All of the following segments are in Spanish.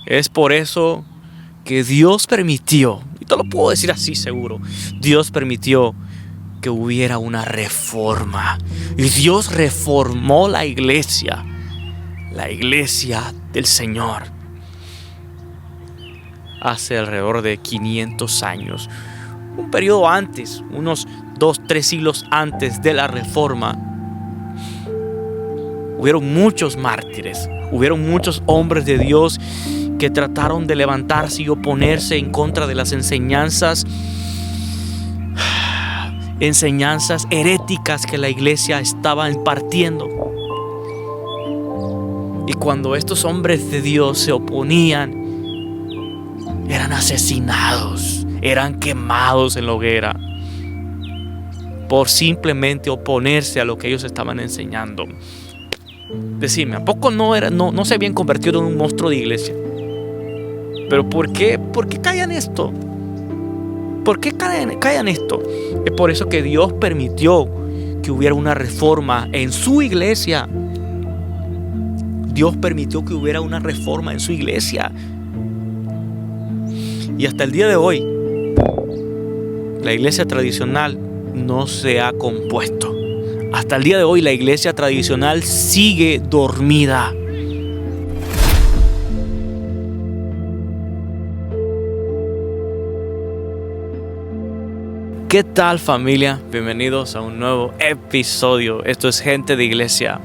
Es por eso que Dios permitió, y te lo puedo decir así seguro, Dios permitió que hubiera una reforma. Y Dios reformó la iglesia del Señor, hace alrededor de 500 años. Un periodo antes, unos 2-3 siglos antes de la reforma, hubieron muchos mártires, hubieron muchos hombres de Dios que trataron de levantarse y oponerse en contra de las enseñanzas heréticas que la iglesia estaba impartiendo. Y cuando estos hombres de Dios se oponían, eran asesinados, eran quemados en la hoguera por simplemente oponerse a lo que ellos estaban enseñando. Decime, ¿a poco no se habían convertido en un monstruo de iglesia? ¿Pero por qué callan esto? ¿Por qué callan esto? Es por eso que Dios permitió que hubiera una reforma en su iglesia. Dios permitió que hubiera una reforma en su iglesia. Y hasta el día de hoy, la iglesia tradicional no se ha compuesto. Hasta el día de hoy, la iglesia tradicional sigue dormida. ¿Qué tal, familia? Bienvenidos a un nuevo episodio. Esto es Gente de Iglesia,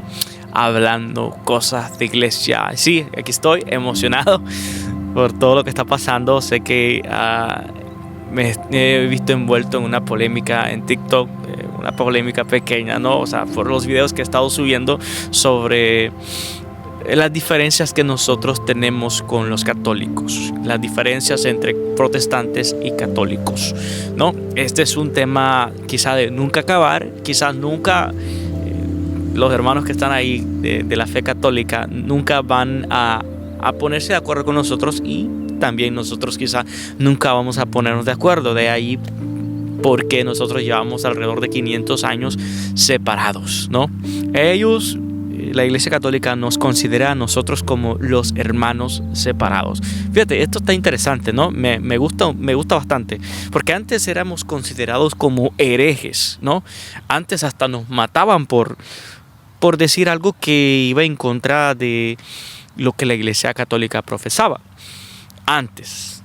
hablando cosas de iglesia. Sí, aquí estoy emocionado por todo lo que está pasando. Sé que me he visto envuelto en una polémica en TikTok, una polémica pequeña, ¿no? O sea, por los videos que he estado subiendo sobre las diferencias que nosotros tenemos con los católicos, las diferencias entre protestantes y católicos, ¿no? Este es un tema quizá de nunca acabar, quizás nunca los hermanos que están ahí de la fe católica nunca van a ponerse de acuerdo con nosotros, y también nosotros quizá nunca vamos a ponernos de acuerdo. De ahí porque nosotros llevamos alrededor de 500 años separados, ¿no? Ellos, la Iglesia Católica, nos considera a nosotros como los hermanos separados. Fíjate, esto está interesante, ¿no? Me gusta bastante, porque antes éramos considerados como herejes, ¿no? Antes hasta nos mataban por decir algo que iba en contra de lo que la Iglesia Católica profesaba. Antes,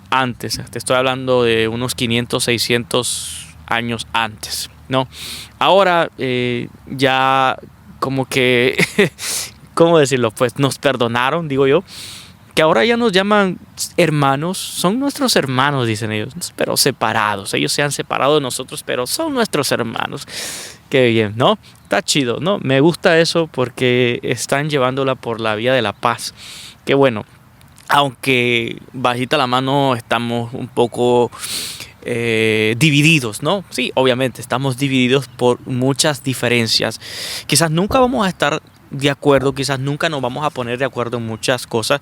te estoy hablando de unos 500, 600 años antes, ¿no? Ahora ya como que, ¿cómo decirlo? Pues nos perdonaron, digo yo, que ahora ya nos llaman hermanos. Son nuestros hermanos, dicen ellos, pero separados. Ellos se han separado de nosotros, pero son nuestros hermanos. Qué bien, ¿no? Está chido, ¿no? Me gusta eso porque están llevándola por la vía de la paz. Qué bueno. Aunque bajita la mano estamos un poco divididos, ¿no? Sí, obviamente estamos divididos por muchas diferencias. Quizás nunca vamos a estar de acuerdo, quizás nunca nos vamos a poner de acuerdo en muchas cosas.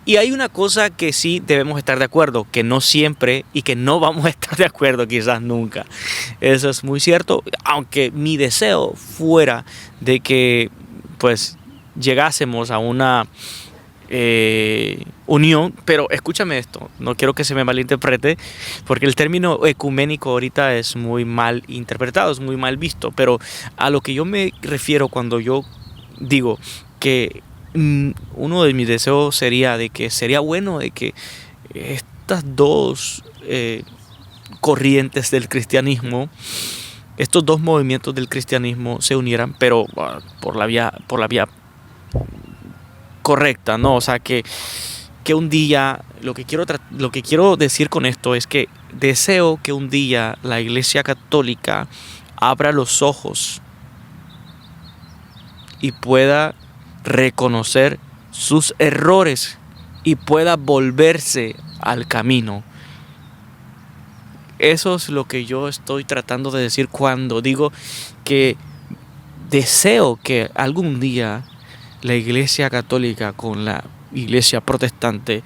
Y hay una cosa que sí debemos estar de acuerdo, que no siempre, y que no vamos a estar de acuerdo quizás nunca. Eso es muy cierto, aunque mi deseo fuera de que pues llegásemos a una unión. Pero escúchame esto, no quiero que se me malinterprete, porque el término ecuménico ahorita es muy mal interpretado, es muy mal visto. Pero a lo que yo me refiero cuando yo digo que uno de mis deseos sería de que sería bueno de que estas dos corrientes del cristianismo, estos dos movimientos del cristianismo se unieran, pero por la vía correcta, ¿no? O sea, que un día, lo que quiero decir con esto es que deseo que un día la Iglesia Católica abra los ojos y pueda reconocer sus errores y pueda volverse al camino. Eso es lo que yo estoy tratando de decir cuando digo que deseo que algún día la Iglesia Católica con la Iglesia Protestante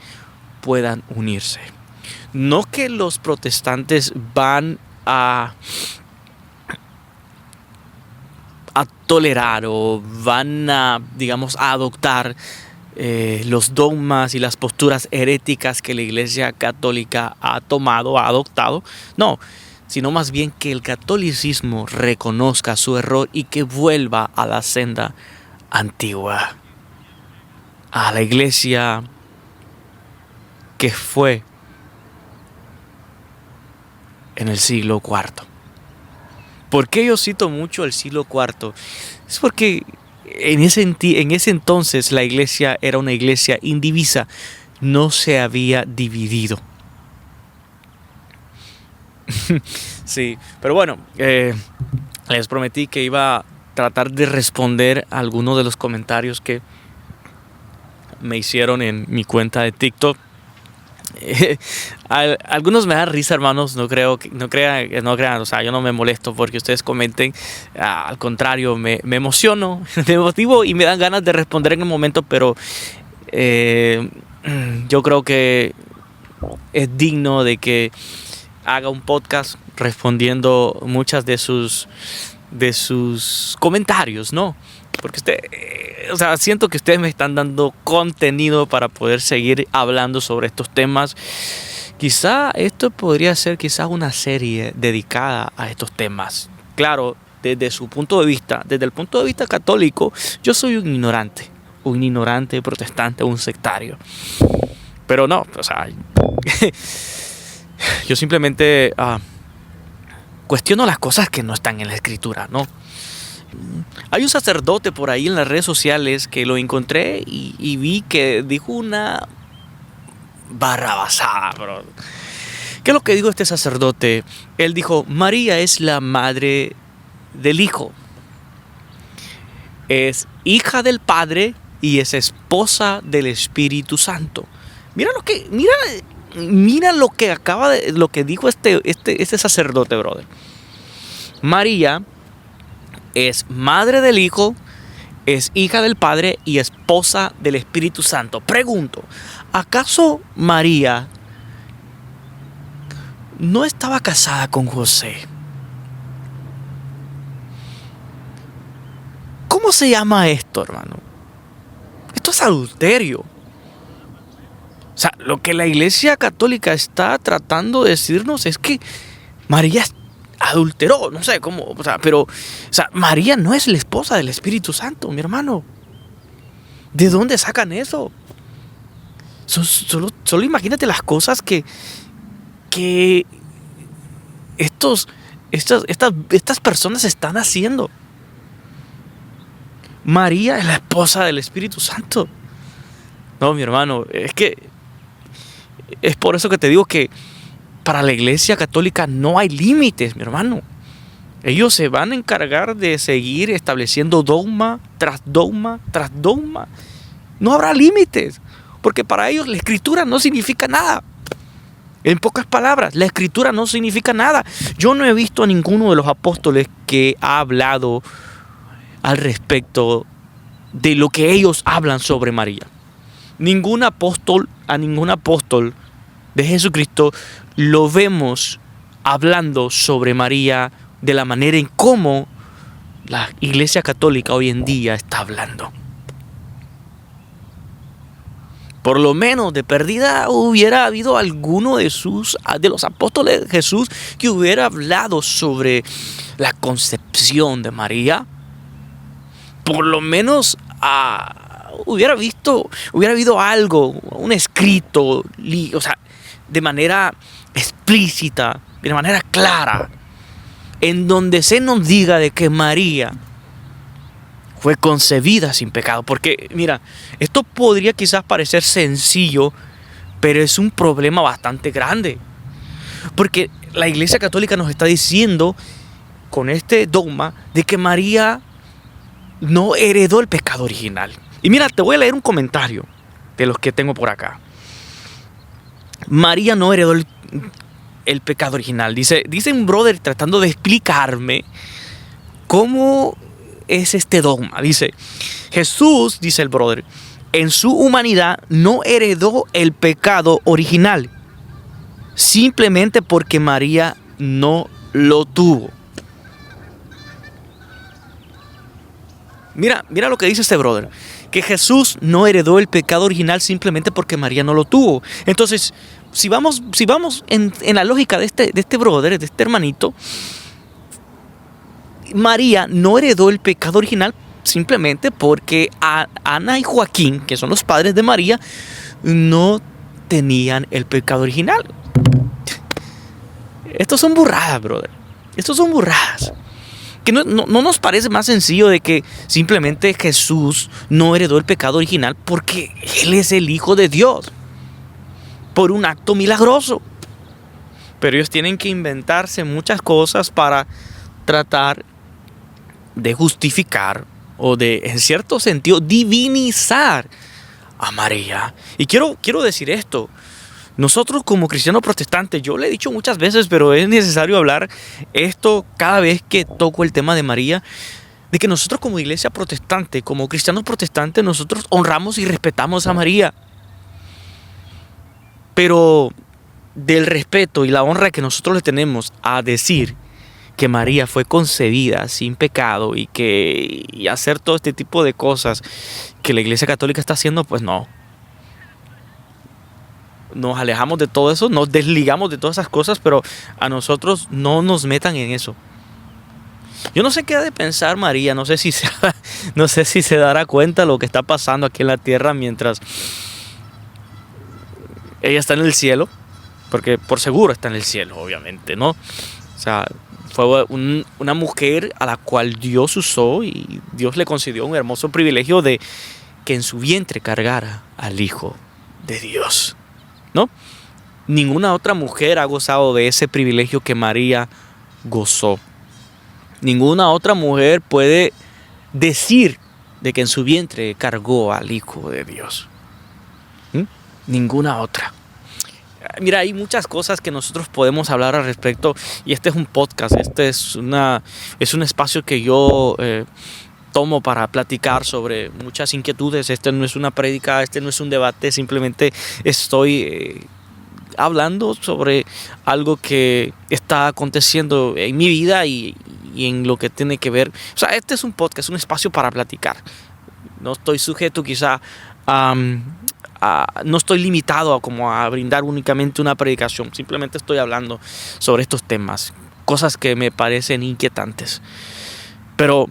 puedan unirse. No que los protestantes van a tolerar o van a, digamos, a adoptar los dogmas y las posturas heréticas que la Iglesia Católica ha tomado, ha adoptado. No, sino más bien que el catolicismo reconozca su error y que vuelva a la senda antigua, a la iglesia que fue en el siglo IV. ¿Por qué yo cito mucho el siglo IV? Es porque en ese entonces la iglesia era una iglesia indivisa, no se había dividido. Sí, pero bueno, les prometí que iba a tratar de responder a algunos de los comentarios que me hicieron en mi cuenta de TikTok. Algunos me dan risa, hermanos. No crean, o sea, yo no me molesto porque ustedes comenten. Al contrario, me emociono, me motivo y me dan ganas de responder en el momento, pero yo creo que es digno de que haga un podcast respondiendo muchas de sus comentarios, ¿no? Porque siento que ustedes me están dando contenido para poder seguir hablando sobre estos temas. Quizá esto podría ser una serie dedicada a estos temas.'t desde su punto de vista, desde el punto de vista católico, yo soy un ignorante protestante, un sectario. Pero no, yo simplemente cuestiono las cosas que no están en la Escritura, ¿no? Hay un sacerdote por ahí en las redes sociales que lo encontré y vi que dijo una barrabasada, bro. ¿Qué es lo que dijo este sacerdote? Él dijo: María es la madre del Hijo, es hija del Padre y es esposa del Espíritu Santo. Mira lo que dijo este sacerdote, brother. María es madre del Hijo, es hija del Padre y esposa del Espíritu Santo. Pregunto, ¿acaso María no estaba casada con José? ¿Cómo se llama esto, hermano? Esto es adulterio. O sea, lo que la Iglesia Católica está tratando de decirnos es que María adulteró, no sé cómo, pero María no es la esposa del Espíritu Santo, mi hermano. ¿De dónde sacan eso? Solo imagínate las cosas que estas personas están haciendo. María es la esposa del Espíritu Santo. No, mi hermano, es por eso que te digo que para la Iglesia Católica no hay límites, mi hermano. Ellos se van a encargar de seguir estableciendo dogma tras dogma tras dogma. No habrá límites, porque para ellos la Escritura no significa nada. En pocas palabras, la Escritura no significa nada. Yo no he visto a ninguno de los apóstoles que ha hablado al respecto de lo que ellos hablan sobre María. A ningún apóstol de Jesucristo lo vemos hablando sobre María de la manera en cómo la Iglesia Católica hoy en día está hablando. Por lo menos de perdida hubiera habido alguno de los apóstoles de Jesús que hubiera hablado sobre la concepción de María. Por lo menos hubiera habido algo, un escrito, de manera explícita, de manera clara, en donde se nos diga de que María fue concebida sin pecado. Porque, mira, esto podría quizás parecer sencillo, pero es un problema bastante grande. Porque la Iglesia Católica nos está diciendo con este dogma de que María no heredó el pecado original. Y mira, te voy a leer un comentario de los que tengo por acá. María no heredó el pecado original. Dice un brother tratando de explicarme cómo es este dogma. Dice: Jesús, dice el brother, en su humanidad no heredó el pecado original, simplemente porque María no lo tuvo. Mira lo que dice este brother, que Jesús no heredó el pecado original simplemente porque María no lo tuvo. Entonces, si vamos en la lógica de este brother, de este hermanito, María no heredó el pecado original simplemente porque Ana y Joaquín, que son los padres de María, no tenían el pecado original. Estos son burradas, brother. Estos son burradas. Que no nos parece más sencillo de que simplemente Jesús no heredó el pecado original porque Él es el Hijo de Dios, por un acto milagroso. Pero ellos tienen que inventarse muchas cosas para tratar de justificar o de, en cierto sentido, divinizar a María. Y quiero decir esto. Nosotros como cristianos protestantes, yo le he dicho muchas veces, pero es necesario hablar esto cada vez que toco el tema de María, de que nosotros como iglesia protestante, como cristianos protestantes, nosotros honramos y respetamos a María. Pero del respeto y la honra que nosotros le tenemos a decir que María fue concebida sin pecado y hacer todo este tipo de cosas que la Iglesia Católica está haciendo, pues no. Nos alejamos de todo eso, nos desligamos de todas esas cosas, pero a nosotros no nos metan en eso. Yo no sé qué ha de pensar María, no sé si se dará cuenta de lo que está pasando aquí en la tierra mientras ella está en el cielo, porque por seguro está en el cielo, obviamente, ¿no? O sea, fue una mujer a la cual Dios usó y Dios le concedió un hermoso privilegio de que en su vientre cargara al Hijo de Dios, ¿no? Ninguna otra mujer ha gozado de ese privilegio que María gozó. Ninguna otra mujer puede decir de que en su vientre cargó al Hijo de Dios. Ninguna otra. Mira, hay muchas cosas que nosotros podemos hablar al respecto y este es un podcast, este es un espacio que yo tomo para platicar sobre muchas inquietudes. Este no es una prédica, este no es un debate, simplemente estoy hablando sobre algo que está aconteciendo en mi vida y en lo que tiene que ver. O sea, este es un podcast, un espacio para platicar. No estoy sujeto quizá no estoy limitado a brindar únicamente una predicación. Simplemente estoy hablando sobre estos temas, cosas que me parecen inquietantes. Pero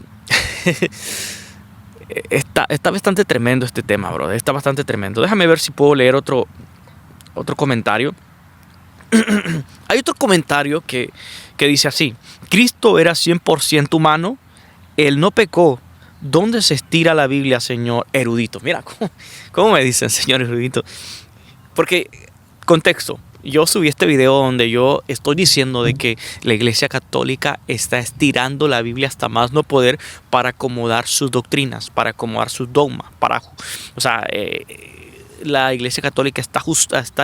está bastante tremendo este tema, bro. Está bastante tremendo. Déjame ver si puedo leer otro comentario. Hay otro comentario que dice así: Cristo era 100% humano, Él no pecó. ¿Dónde se estira la Biblia, señor erudito? Mira, ¿cómo me dicen, señor erudito? Porque, contexto, yo subí este video donde yo estoy diciendo de que la Iglesia Católica está estirando la Biblia hasta más no poder para acomodar sus doctrinas, para acomodar sus dogmas. La Iglesia Católica está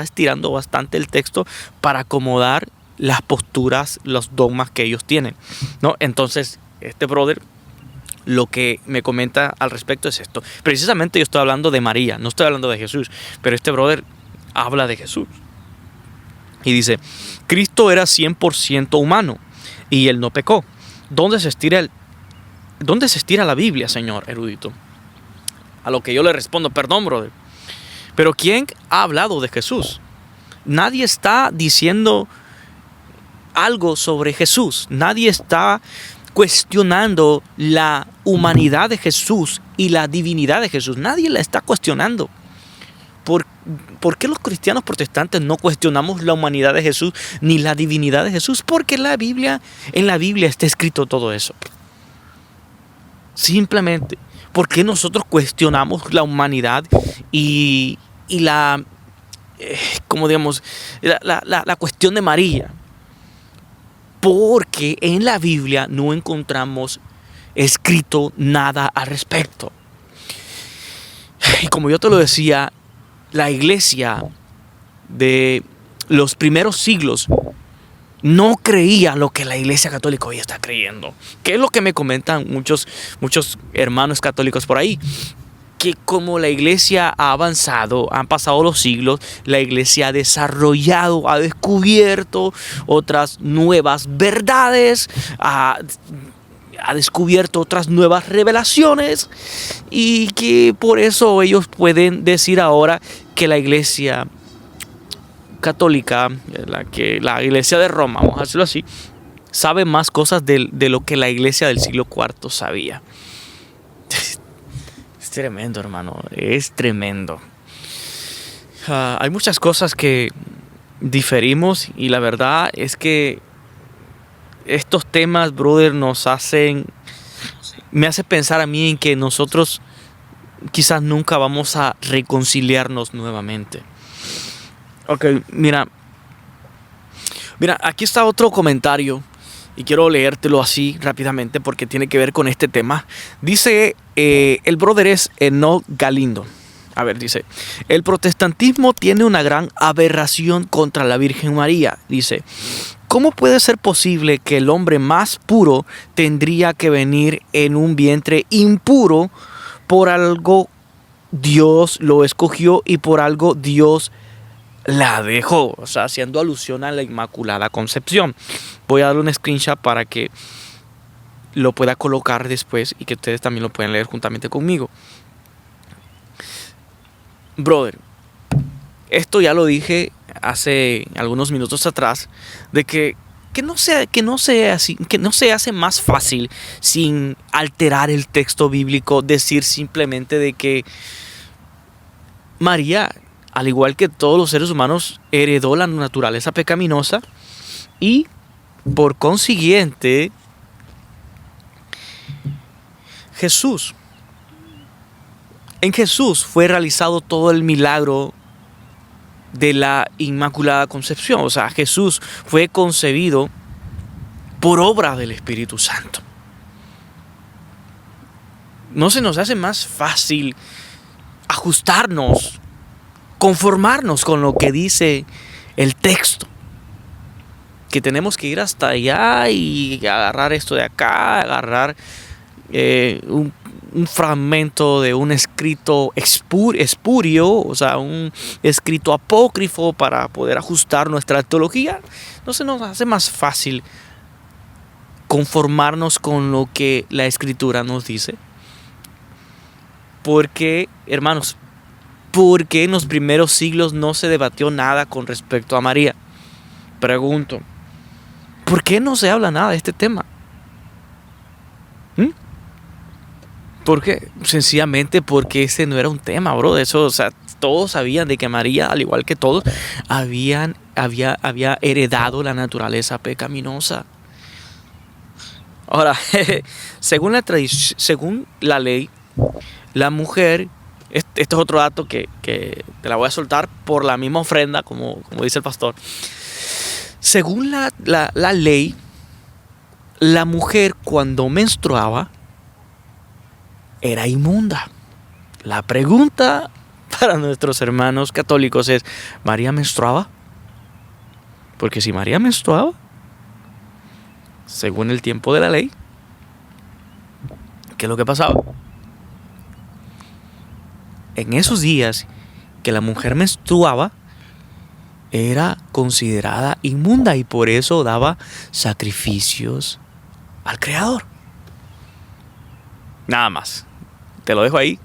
estirando bastante el texto para acomodar las posturas, los dogmas que ellos tienen, ¿no? Entonces, este brother lo que me comenta al respecto es esto. Precisamente yo estoy hablando de María, no estoy hablando de Jesús, pero este brother habla de Jesús. Y dice: Cristo era 100% humano y Él no pecó. ¿Dónde se estira la Biblia, señor erudito? A lo que yo le respondo: perdón, brother, pero ¿quién ha hablado de Jesús? Nadie está diciendo algo sobre Jesús. Nadie está cuestionando la humanidad de Jesús y la divinidad de Jesús. Nadie la está cuestionando. ¿Por qué los cristianos protestantes no cuestionamos la humanidad de Jesús ni la divinidad de Jesús? Porque en la Biblia está escrito todo eso. Simplemente, ¿por qué nosotros cuestionamos la humanidad y la cuestión de María? Porque en la Biblia no encontramos escrito nada al respecto. Y como yo te lo decía, la iglesia de los primeros siglos no creía lo que la Iglesia Católica hoy está creyendo. ¿Qué es lo que me comentan muchos hermanos católicos por ahí? Que como la iglesia ha avanzado, han pasado los siglos, la iglesia ha desarrollado, ha descubierto otras nuevas verdades, ha ha descubierto otras nuevas revelaciones y que por eso ellos pueden decir ahora que la iglesia católica, la iglesia de Roma, vamos a decirlo así, sabe más cosas de lo que la iglesia del siglo IV sabía. Es tremendo, hermano, es tremendo. Hay muchas cosas que diferimos y la verdad es que estos temas, brother, me hace pensar a mí en que nosotros quizás nunca vamos a reconciliarnos nuevamente. Ok, mira, aquí está otro comentario y quiero leértelo así rápidamente porque tiene que ver con este tema. Dice, el brother es Enoch Galindo. A ver, dice, el protestantismo tiene una gran aberración contra la Virgen María. Dice, ¿cómo puede ser posible que el hombre más puro tendría que venir en un vientre impuro? Por algo Dios lo escogió y por algo Dios la dejó. O sea, haciendo alusión a la Inmaculada Concepción. Voy a darle un screenshot para que lo pueda colocar después y que ustedes también lo puedan leer juntamente conmigo. Brother, esto ya lo dije hace algunos minutos atrás, de que no se hace más fácil, sin alterar el texto bíblico, decir simplemente de que María, al igual que todos los seres humanos, heredó la naturaleza pecaminosa y por consiguiente en Jesús fue realizado todo el milagro de la Inmaculada Concepción. O sea, Jesús fue concebido por obra del Espíritu Santo. ¿No se nos hace más fácil ajustarnos, conformarnos con lo que dice el texto? Que tenemos que ir hasta allá y agarrar esto de acá, agarrar un fragmento de un escrito espurio, o sea, un escrito apócrifo para poder ajustar nuestra teología. ¿No se nos hace más fácil conformarnos con lo que la Escritura nos dice? Porque, hermanos, ¿por qué en los primeros siglos no se debatió nada con respecto a María? Pregunto, ¿por qué no se habla nada de este tema? ¿Por qué? Sencillamente porque ese no era un tema, bro. De eso, o sea, todos sabían de que María, al igual que todos, había heredado la naturaleza pecaminosa. Ahora, según la ley, la mujer, este es otro dato que te la voy a soltar por la misma ofrenda, como dice el pastor. Según la ley, la mujer cuando menstruaba era inmunda. La pregunta para nuestros hermanos católicos es, ¿María menstruaba? Porque si María menstruaba, según el tiempo de la ley, ¿qué es lo que pasaba? En esos días que la mujer menstruaba, era considerada inmunda y por eso daba sacrificios al Creador. Nada más. Te lo dejo ahí.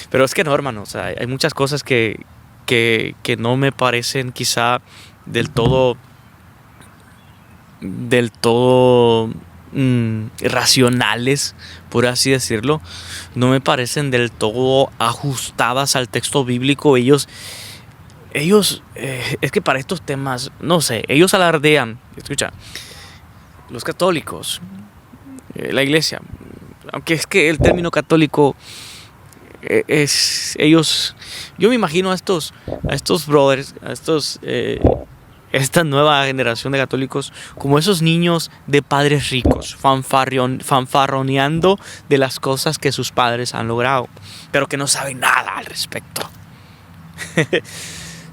Pero es que no, hermano. O sea, hay muchas cosas que no me parecen quizá del todo racionales, por así decirlo. No me parecen del todo ajustadas al texto bíblico. Ellos es que para estos temas, no sé, ellos alardean. Escucha, los católicos, la iglesia, aunque es que el término católico yo me imagino a estos brothers, esta nueva generación de católicos como esos niños de padres ricos, fanfarroneando de las cosas que sus padres han logrado, pero que no saben nada al respecto.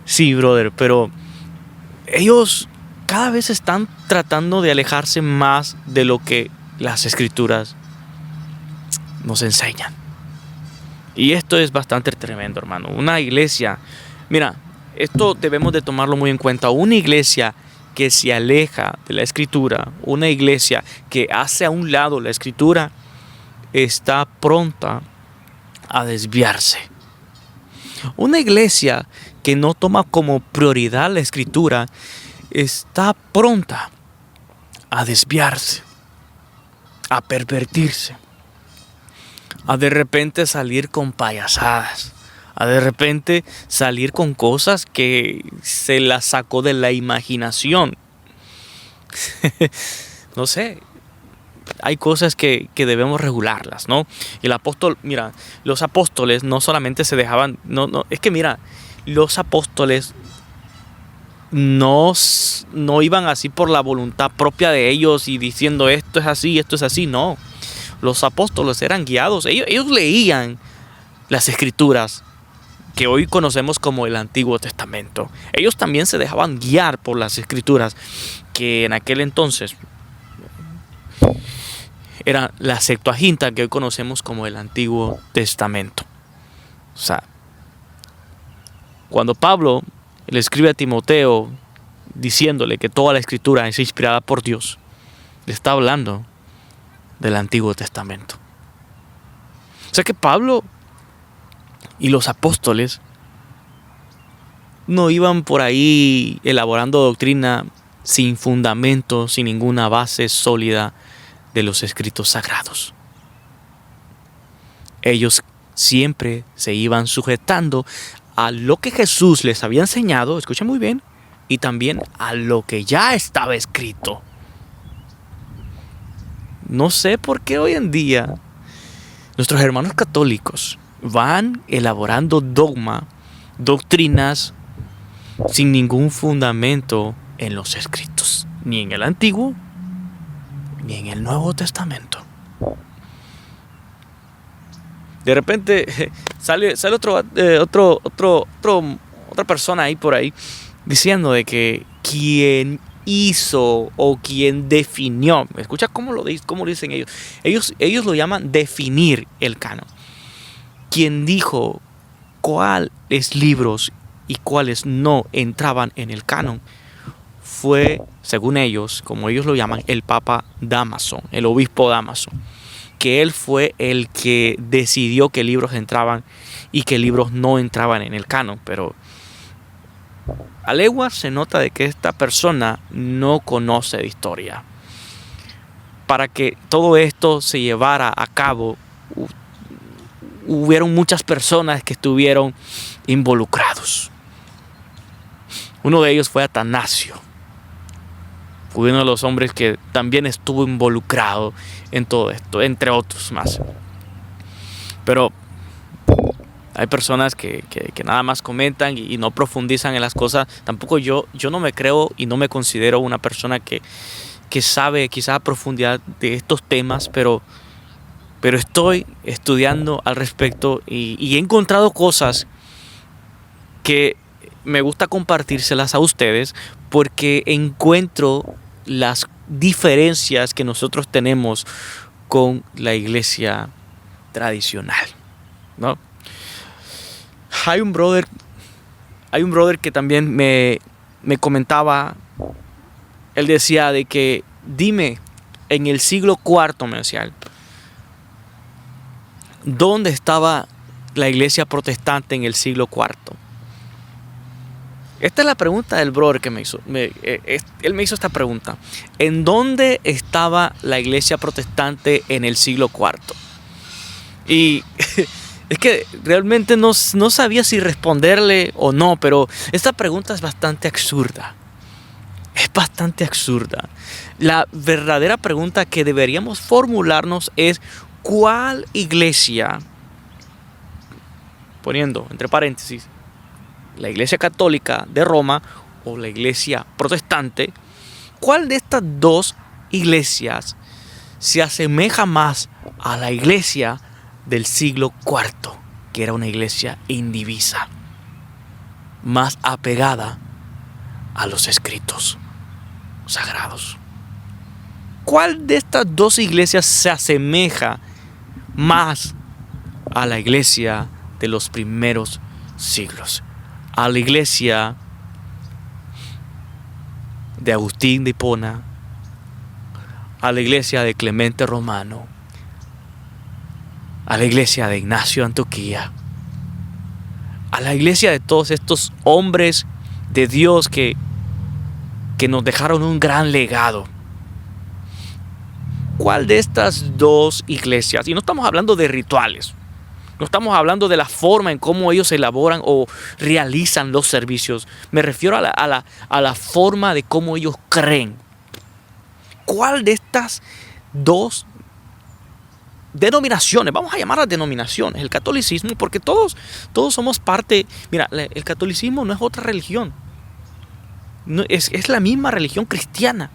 Sí, brother, pero ellos cada vez están tratando de alejarse más de lo que las Escrituras nos enseñan. Y esto es bastante tremendo, hermano. Una iglesia, mira, esto debemos de tomarlo muy en cuenta. Una iglesia que se aleja de la Escritura, una iglesia que hace a un lado la Escritura, está pronta a desviarse. Una iglesia que no toma como prioridad la Escritura está pronta a desviarse, a pervertirse, a de repente salir con payasadas, a de repente salir con cosas que se las sacó de la imaginación. No sé, hay cosas que debemos regularlas, ¿no? Y el apóstol, mira, los apóstoles no solamente se dejaban, es que mira, los apóstoles no iban así por la voluntad propia de ellos y diciendo esto es así, no. Los apóstoles eran guiados, ellos leían las escrituras que hoy conocemos como el Antiguo Testamento. Ellos también se dejaban guiar por las escrituras que en aquel entonces era la Septuaginta que hoy conocemos como el Antiguo Testamento. O sea, cuando Pablo le escribe a Timoteo diciéndole que toda la escritura es inspirada por Dios, le está hablando del Antiguo Testamento. O sea que Pablo y los apóstoles no iban por ahí elaborando doctrina sin fundamento, sin ninguna base sólida de los escritos sagrados. Ellos siempre se iban sujetando a lo que Jesús les había enseñado, escuchen muy bien, y también a lo que ya estaba escrito. No sé por qué hoy en día nuestros hermanos católicos van elaborando doctrinas sin ningún fundamento en los escritos, ni en el Antiguo ni en el Nuevo Testamento. De repente sale otra persona ahí por ahí diciendo de que quien hizo o quien definió, escucha cómo lo dicen ellos lo llaman definir el canon. Quien dijo cuáles libros y cuáles no entraban en el canon fue, según ellos, como ellos lo llaman, el Papa Dámaso, el obispo Dámaso, que él fue el que decidió qué libros entraban y qué libros no entraban en el canon. Pero a leguas se nota de que esta persona no conoce de historia. Para que todo esto se llevara a cabo, hubieron muchas personas que estuvieron involucrados. Uno de ellos fue Atanasio. Fue uno de los hombres que también estuvo involucrado en todo esto, entre otros más. Pero hay personas que nada más comentan y no profundizan en las cosas. Tampoco yo no me creo y no me considero una persona que sabe quizás a profundidad de estos temas, pero estoy estudiando al respecto y he encontrado cosas que me gusta compartírselas a ustedes porque encuentro las diferencias que nosotros tenemos con la iglesia tradicional, ¿no? Hay un brother que también me comentaba, él decía de que dime, en el siglo IV, me decía él, ¿dónde estaba la iglesia protestante en el siglo IV? Esta es la pregunta del brother que me hizo. Él me hizo esta pregunta. ¿En dónde estaba la iglesia protestante en el siglo IV? Y es que realmente no sabía si responderle o no, pero esta pregunta es bastante absurda. Es bastante absurda. La verdadera pregunta que deberíamos formularnos es ¿cuál iglesia, poniendo entre paréntesis, la iglesia católica de Roma o la iglesia protestante, cuál de estas dos iglesias se asemeja más a la iglesia del siglo IV, que era una iglesia indivisa, más apegada a los escritos sagrados? ¿Cuál de estas dos iglesias se asemeja más a la iglesia de los primeros siglos? A la iglesia de Agustín de Hipona, a la iglesia de Clemente Romano, a la iglesia de Ignacio de Antioquía, a la iglesia de todos estos hombres de Dios que nos dejaron un gran legado. ¿Cuál de estas dos iglesias? Y no estamos hablando de rituales, no estamos hablando de la forma en cómo ellos elaboran o realizan los servicios. Me refiero a la forma de cómo ellos creen. ¿Cuál de estas dos denominaciones? Vamos a llamar a denominaciones. El catolicismo, porque todos somos parte. Mira, el catolicismo no es otra religión. No, es la misma religión cristiana.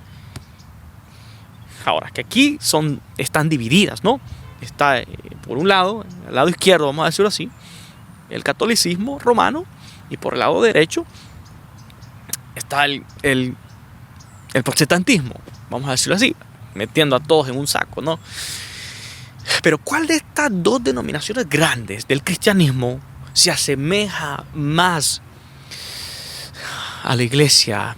Ahora, que aquí están divididas, ¿no? Está por un lado, al lado izquierdo, vamos a decirlo así, el catolicismo romano, y por el lado derecho está el protestantismo, vamos a decirlo así, metiendo a todos en un saco, ¿no? Pero ¿cuál de estas dos denominaciones grandes del cristianismo se asemeja más a la iglesia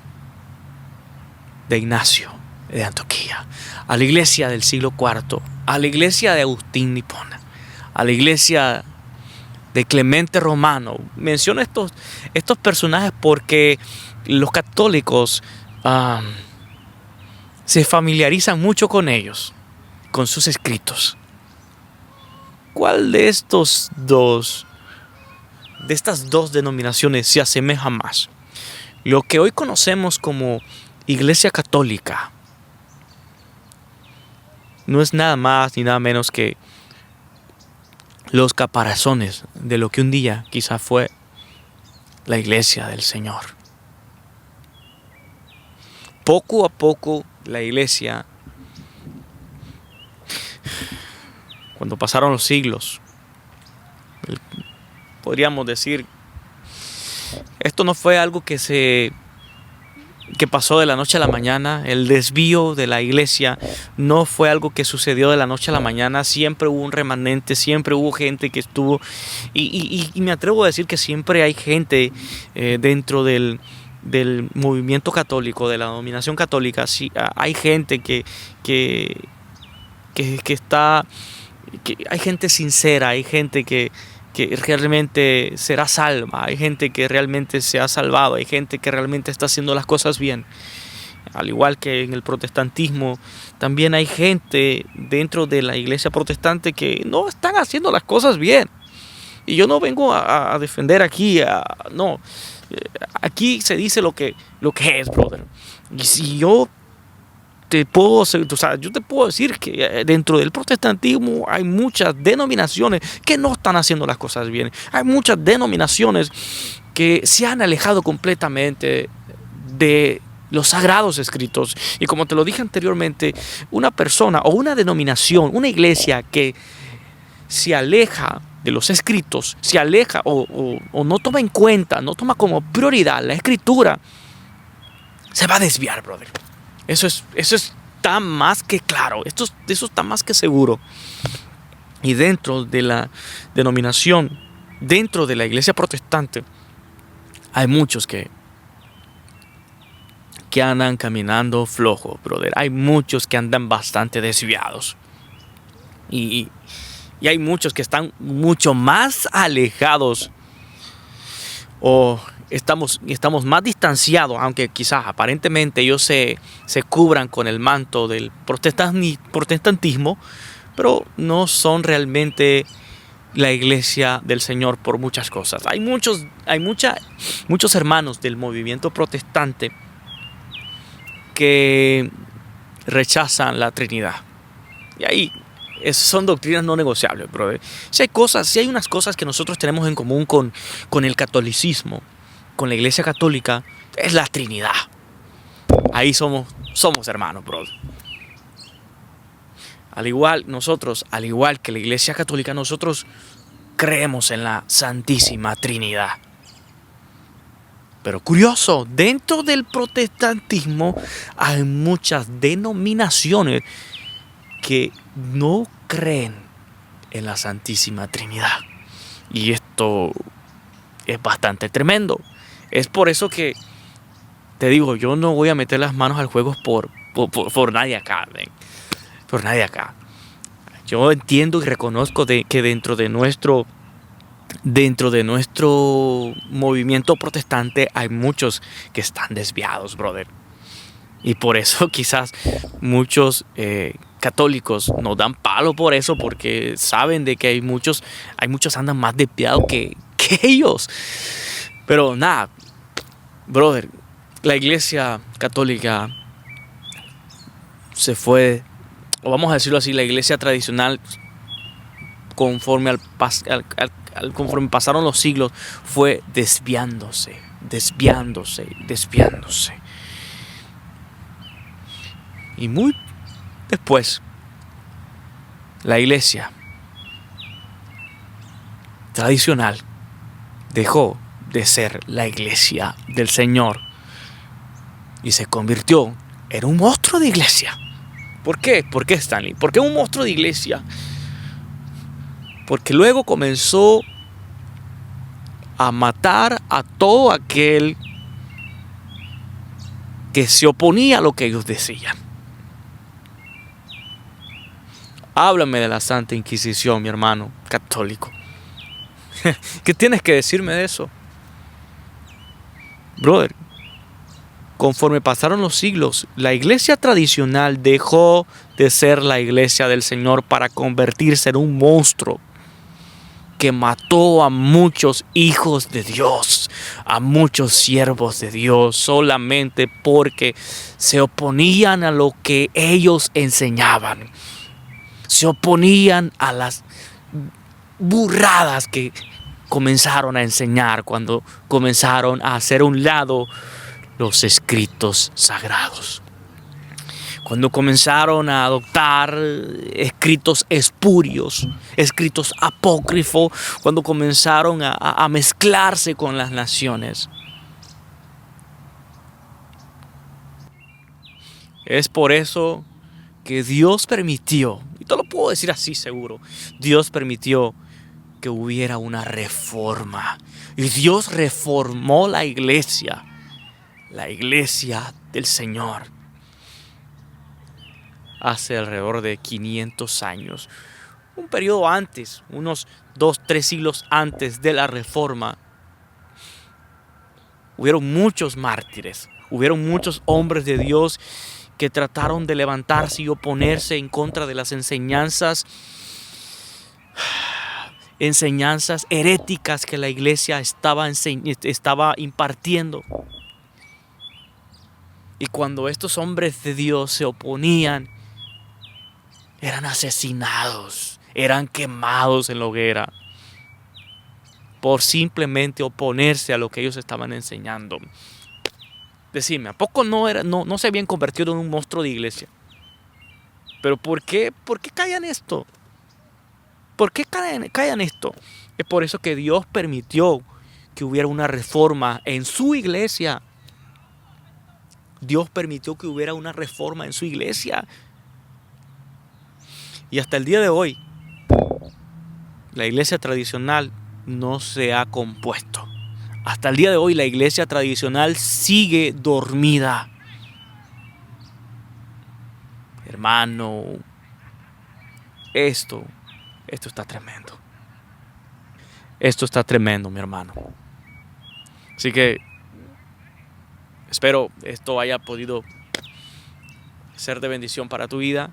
de Ignacio de Antioquía, a la iglesia del siglo IV, a la iglesia de Agustín de Hipona, a la iglesia de Clemente Romano? Menciono estos personajes porque los católicos se familiarizan mucho con ellos, con sus escritos. ¿Cuál de estas dos denominaciones se asemeja más? Lo que hoy conocemos como Iglesia Católica no es nada más ni nada menos que los caparazones de lo que un día quizá fue la iglesia del Señor. Poco a poco la iglesia, cuando pasaron los siglos, podríamos decir, esto no fue algo que pasó de la noche a la mañana. El desvío de la iglesia no fue algo que sucedió de la noche a la mañana. Siempre hubo un remanente, siempre hubo gente que estuvo, y me atrevo a decir que siempre hay gente dentro del movimiento católico, de la denominación católica. Sí, hay gente que está, que hay gente sincera, hay gente que realmente será salva, hay gente que realmente se ha salvado, hay gente que realmente está haciendo las cosas bien. Al igual que en el protestantismo, también hay gente dentro de la iglesia protestante que no están haciendo las cosas bien. Y yo no vengo a defender aquí, no. Aquí se dice lo que es, brother. Y si yo te puedo decir que dentro del protestantismo hay muchas denominaciones que no están haciendo las cosas bien. Hay muchas denominaciones que se han alejado completamente de los sagrados escritos. Y como te lo dije anteriormente, una persona o una denominación, una iglesia que se aleja de los escritos, se aleja o no toma en cuenta, no toma como prioridad la escritura, se va a desviar, brother. Eso está más que claro, eso está más que seguro. Y dentro de la denominación, dentro de la iglesia protestante, hay muchos que andan caminando flojo, brother. Hay muchos que andan bastante desviados. Y hay muchos que están mucho más alejados, o estamos más distanciados, aunque quizás aparentemente ellos se cubran con el manto del protestantismo, pero no son realmente la iglesia del Señor por muchas cosas. Hay muchos hermanos del movimiento protestante que rechazan la Trinidad. Y ahí son doctrinas no negociables, brother. Si hay unas cosas que nosotros tenemos en común con el catolicismo, con la iglesia católica, es la Trinidad. Ahí somos hermanos, brother. Al igual que la iglesia católica, nosotros creemos en la Santísima Trinidad. Pero curioso, dentro del protestantismo hay muchas denominaciones que no creen en la Santísima Trinidad. Y esto es bastante tremendo. Es por eso que te digo, yo no voy a meter las manos al juego por nadie acá, ven. Por nadie acá. Yo entiendo y reconozco que dentro de nuestro movimiento protestante hay muchos que están desviados, brother. Y por eso quizás muchos católicos nos dan palo por eso, porque saben de que hay muchos andan más desviados que ellos. Pero nada, brother, la iglesia católica se fue, o vamos a decirlo así, la iglesia tradicional, conforme conforme pasaron los siglos, fue desviándose. Y muy después, la iglesia tradicional dejó de ser la iglesia del Señor y se convirtió en un monstruo de iglesia. ¿Por qué? ¿Por qué, Stanley? ¿Por qué un monstruo de iglesia? Porque luego comenzó a matar a todo aquel que se oponía a lo que ellos decían. Háblame de la Santa Inquisición, mi hermano católico. ¿Qué tienes que decirme de eso? Brother, conforme pasaron los siglos, la iglesia tradicional dejó de ser la iglesia del Señor para convertirse en un monstruo que mató a muchos hijos de Dios, a muchos siervos de Dios, solamente porque se oponían a lo que ellos enseñaban. Se oponían a las burradas que comenzaron a enseñar cuando comenzaron a hacer a un lado los escritos sagrados. Cuando comenzaron a adoptar escritos espurios, escritos apócrifos, cuando comenzaron a mezclarse con las naciones. Es por eso que Dios permitió, y te lo puedo decir así seguro, Dios permitió que hubiera una reforma. Y Dios reformó la iglesia del Señor, hace alrededor de 500 años. Un periodo antes, unos 2-3 siglos antes de la reforma, hubieron muchos mártires, hubieron muchos hombres de Dios que trataron de levantarse y oponerse en contra de las enseñanzas heréticas que la iglesia estaba impartiendo. Y cuando estos hombres de Dios se oponían, eran asesinados, eran quemados en la hoguera por simplemente oponerse a lo que ellos estaban enseñando. Decime, ¿a poco no se habían convertido en un monstruo de iglesia? Pero ¿por qué callan esto? ¿Por qué callan esto? Es por eso que Dios permitió que hubiera una reforma en su iglesia. Dios permitió que hubiera una reforma en su iglesia. Y hasta el día de hoy, la iglesia tradicional no se ha compuesto. Hasta el día de hoy, la iglesia tradicional sigue dormida. Hermano, esto está tremendo. Esto está tremendo, mi hermano. Así que espero esto haya podido ser de bendición para tu vida.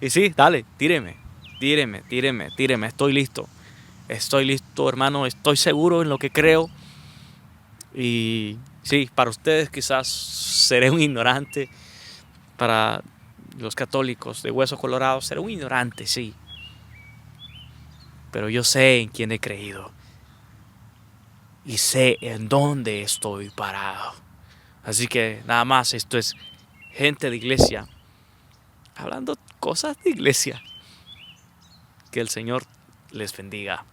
Y sí, dale, tíreme. Estoy listo, hermano. Estoy seguro en lo que creo. Y sí, para ustedes quizás seré un ignorante. Para los católicos de hueso colorado seré un ignorante, sí. Pero yo sé en quién he creído. Y sé en dónde estoy parado. Así que nada más, esto es gente de iglesia hablando cosas de iglesia. Que el Señor les bendiga.